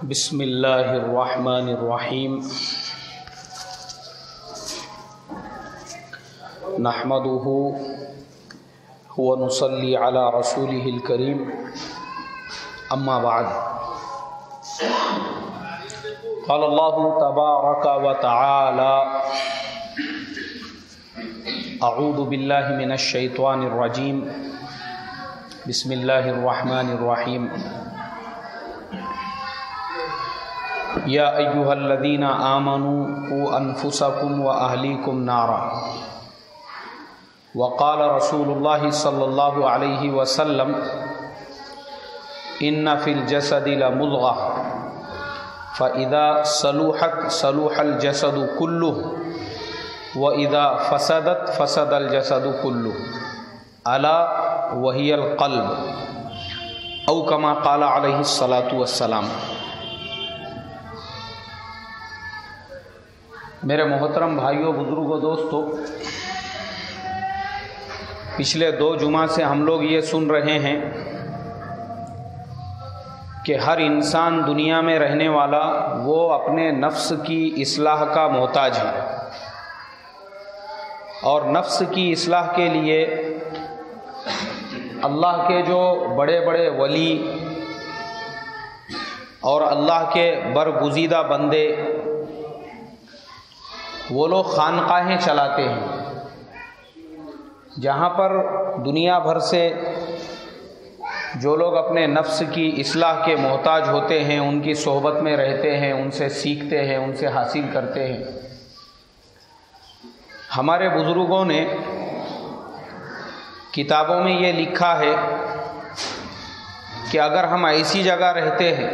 بسم اللہ الرحمن الرحیم نحمده ونصلی علی رسوله الکریم اما بعد قال اللہ تبارک وتعالی اعوذ باللہ من الشیطان الرجیم بسم اللہ الرحمن الرحیم یا ایھا الذین آمنوا قوا انفسکم واہلیکم نارا وقال رسول اللہ صلی اللہ علیہ وسلم ان فی الجسد لمضغہ فاذا صلحت صلح الجسد کلہ واذا فسدت فسد الجسد کلہ الا وہی القلب او کما قال علیہ الصلاۃ والسلام۔ میرے محترم بھائیوں، بزرگوں، دوستوں، پچھلے 2 جمعہ سے ہم لوگ یہ سن رہے ہیں کہ ہر انسان دنیا میں رہنے والا وہ اپنے نفس کی اصلاح کا محتاج ہے، اور نفس کی اصلاح کے لیے اللہ کے جو بڑے بڑے ولی اور اللہ کے برگزیدہ بندے وہ لوگ خانقاہیں چلاتے ہیں، جہاں پر دنیا بھر سے جو لوگ اپنے نفس کی اصلاح کے محتاج ہوتے ہیں ان کی صحبت میں رہتے ہیں، ان سے سیکھتے ہیں، ان سے حاصل کرتے ہیں۔ ہمارے بزرگوں نے کتابوں میں یہ لکھا ہے کہ اگر ہم ایسی جگہ رہتے ہیں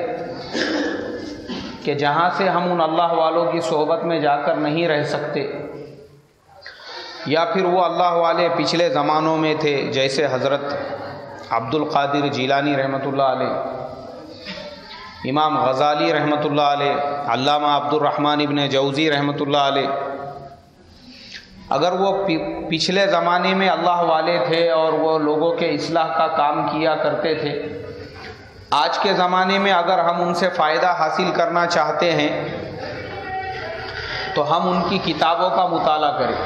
کہ جہاں سے ہم ان اللہ والوں کی صحبت میں جا کر نہیں رہ سکتے، یا پھر وہ اللہ والے پچھلے زمانوں میں تھے جیسے حضرت عبد القادر جیلانی رحمۃ اللہ علیہ، امام غزالی رحمۃ اللہ علیہ، علامہ عبد الرحمن ابن جوزی رحمۃ اللہ علیہ، اگر وہ پچھلے زمانے میں اللہ والے تھے اور وہ لوگوں کے اصلاح کا کام کیا کرتے تھے، آج کے زمانے میں اگر ہم ان سے فائدہ حاصل کرنا چاہتے ہیں تو ہم ان کی کتابوں کا مطالعہ کریں،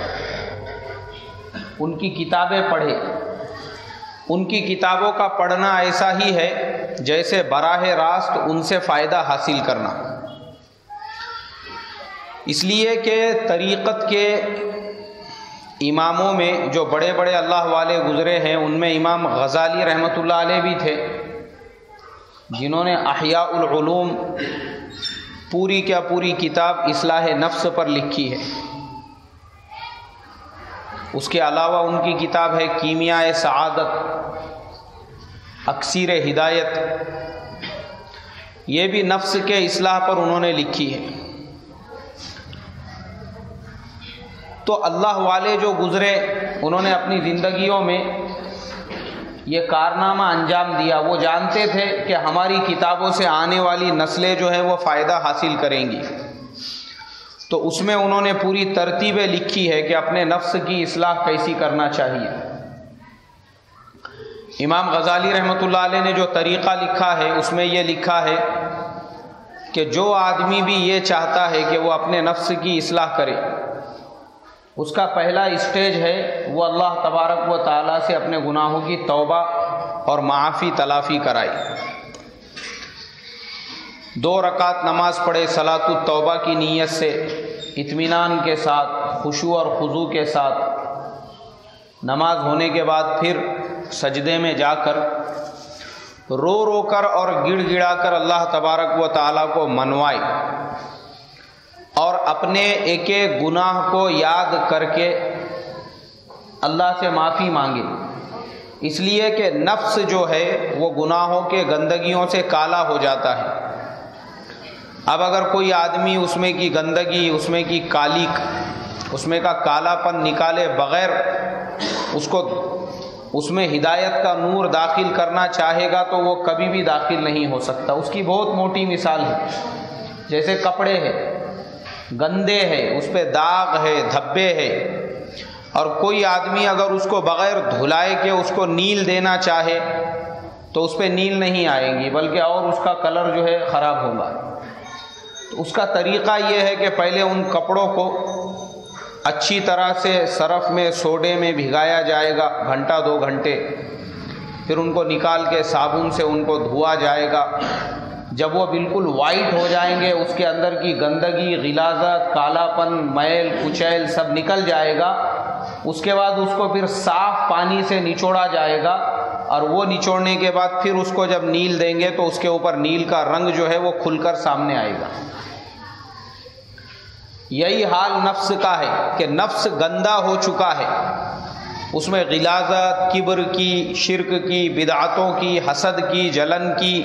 ان کی کتابیں پڑھیں۔ ان کی کتابوں کا پڑھنا ایسا ہی ہے جیسے براہ راست ان سے فائدہ حاصل کرنا، اس لیے کہ طریقت کے اماموں میں جو بڑے بڑے اللہ والے گزرے ہیں ان میں امام غزالی رحمۃ اللہ علیہ بھی تھے، جنہوں نے احیاء العلوم پوری کیا پوری کتاب اصلاح نفس پر لکھی ہے۔ اس کے علاوہ ان کی کتاب ہے کیمیاء سعادت، اکسیر ہدایت، یہ بھی نفس کے اصلاح پر انہوں نے لکھی ہے۔ تو اللہ والے جو گزرے انہوں نے اپنی زندگیوں میں یہ کارنامہ انجام دیا، وہ جانتے تھے کہ ہماری کتابوں سے آنے والی نسلیں جو ہیں وہ فائدہ حاصل کریں گی، تو اس میں انہوں نے پوری ترتیبیں لکھی ہے کہ اپنے نفس کی اصلاح کیسی کرنا چاہیے۔ امام غزالی رحمۃ اللہ علیہ نے جو طریقہ لکھا ہے اس میں یہ لکھا ہے کہ جو آدمی بھی یہ چاہتا ہے کہ وہ اپنے نفس کی اصلاح کرے، اس کا پہلا اسٹیج ہے وہ اللہ تبارک و تعالیٰ سے اپنے گناہوں کی توبہ اور معافی تلافی کرائے، 2 رکعت نماز پڑھے صلاۃ التوبہ کی نیت سے، اطمینان کے ساتھ، خشوع اور خضوع کے ساتھ، نماز ہونے کے بعد پھر سجدے میں جا کر رو رو کر اور گڑ گڑا کر اللہ تبارک و تعالیٰ کو منوائے، اور اپنے ایک ایک گناہ کو یاد کر کے اللہ سے معافی مانگے، اس لیے کہ نفس جو ہے وہ گناہوں کے گندگیوں سے کالا ہو جاتا ہے۔ اب اگر کوئی آدمی اس میں کی گندگی، اس میں کی کالک، اس میں کا کالا پن نکالے بغیر اس میں ہدایت کا نور داخل کرنا چاہے گا تو وہ کبھی بھی داخل نہیں ہو سکتا۔ اس کی بہت موٹی مثال ہے، جیسے کپڑے ہیں، گندے ہیں، اس پہ داغ ہے، دھبے ہے، اور کوئی آدمی اگر اس کو بغیر دھلائے کے اس کو نیل دینا چاہے تو اس پہ نیل نہیں آئیں گی، بلکہ اور اس کا کلر جو ہے خراب ہوگا۔ تو اس کا طریقہ یہ ہے کہ پہلے ان کپڑوں کو اچھی طرح سے سرف میں سوڈے میں بھگایا جائے گا گھنٹہ 2 گھنٹے، پھر ان کو نکال کے صابن سے ان کو دھوا جائے گا۔ جب وہ بالکل وائٹ ہو جائیں گے، اس کے اندر کی گندگی، غلاظت، کالا پن، میل کچیل سب نکل جائے گا۔ اس کے بعد اس کو پھر صاف پانی سے نچوڑا جائے گا، اور وہ نچوڑنے کے بعد پھر اس کو جب نیل دیں گے تو اس کے اوپر نیل کا رنگ جو ہے وہ کھل کر سامنے آئے گا۔ یہی حال نفس کا ہے کہ نفس گندا ہو چکا ہے، اس میں غلاظت، کبر کی، شرک کی، بدعتوں کی، حسد کی، جلن کی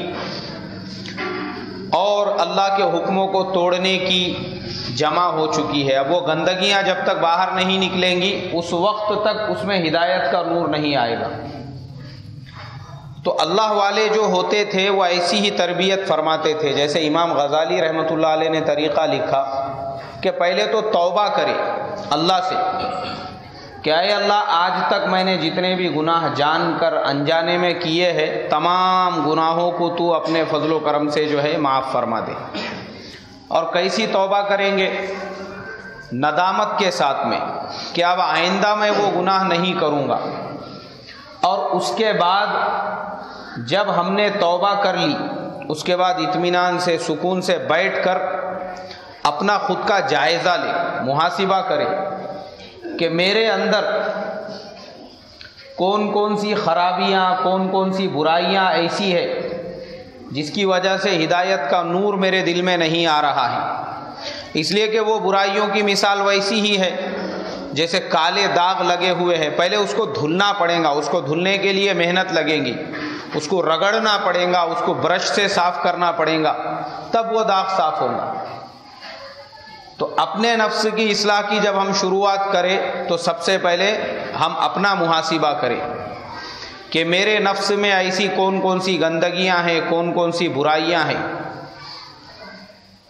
اور اللہ کے حکموں کو توڑنے کی جمع ہو چکی ہے۔ اب وہ گندگیاں جب تک باہر نہیں نکلیں گی اس وقت تک اس میں ہدایت کا نور نہیں آئے گا۔ تو اللہ والے جو ہوتے تھے وہ ایسی ہی تربیت فرماتے تھے، جیسے امام غزالی رحمۃ اللہ علیہ نے طریقہ لکھا کہ پہلے تو توبہ کرے اللہ سے کہ اے اللہ آج تک میں نے جتنے بھی گناہ جان کر انجانے میں کیے ہیں تمام گناہوں کو تو اپنے فضل و کرم سے جو ہے معاف فرما دے۔ اور کیسی توبہ کریں گے؟ ندامت کے ساتھ میں کہ اب آئندہ میں وہ گناہ نہیں کروں گا۔ اور اس کے بعد جب ہم نے توبہ کر لی اس کے بعد اطمینان سے سکون سے بیٹھ کر اپنا خود کا جائزہ لے، محاسبہ کرے کہ میرے اندر کون کون سی خرابیاں، کون کون سی برائیاں ایسی ہے جس کی وجہ سے ہدایت کا نور میرے دل میں نہیں آ رہا ہے۔ اس لیے کہ وہ برائیوں کی مثال ویسی ہی ہے جیسے کالے داغ لگے ہوئے ہیں، پہلے اس کو دھلنا پڑے گا، اس کو دھلنے کے لیے محنت لگے گی، اس کو رگڑنا پڑے گا، اس کو برش سے صاف کرنا پڑے گا، تب وہ داغ صاف ہوگا۔ تو اپنے نفس کی اصلاح کی جب ہم شروعات کریں تو سب سے پہلے ہم اپنا محاسبہ کریں کہ میرے نفس میں ایسی کون کون سی گندگیاں ہیں، کون کون سی برائیاں ہیں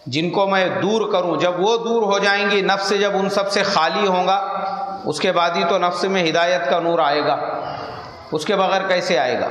جن کو میں دور کروں۔ جب وہ دور ہو جائیں گی، نفس جب ان سب سے خالی ہوگا اس کے بعد ہی تو نفس میں ہدایت کا نور آئے گا، اس کے بغیر کیسے آئے گا؟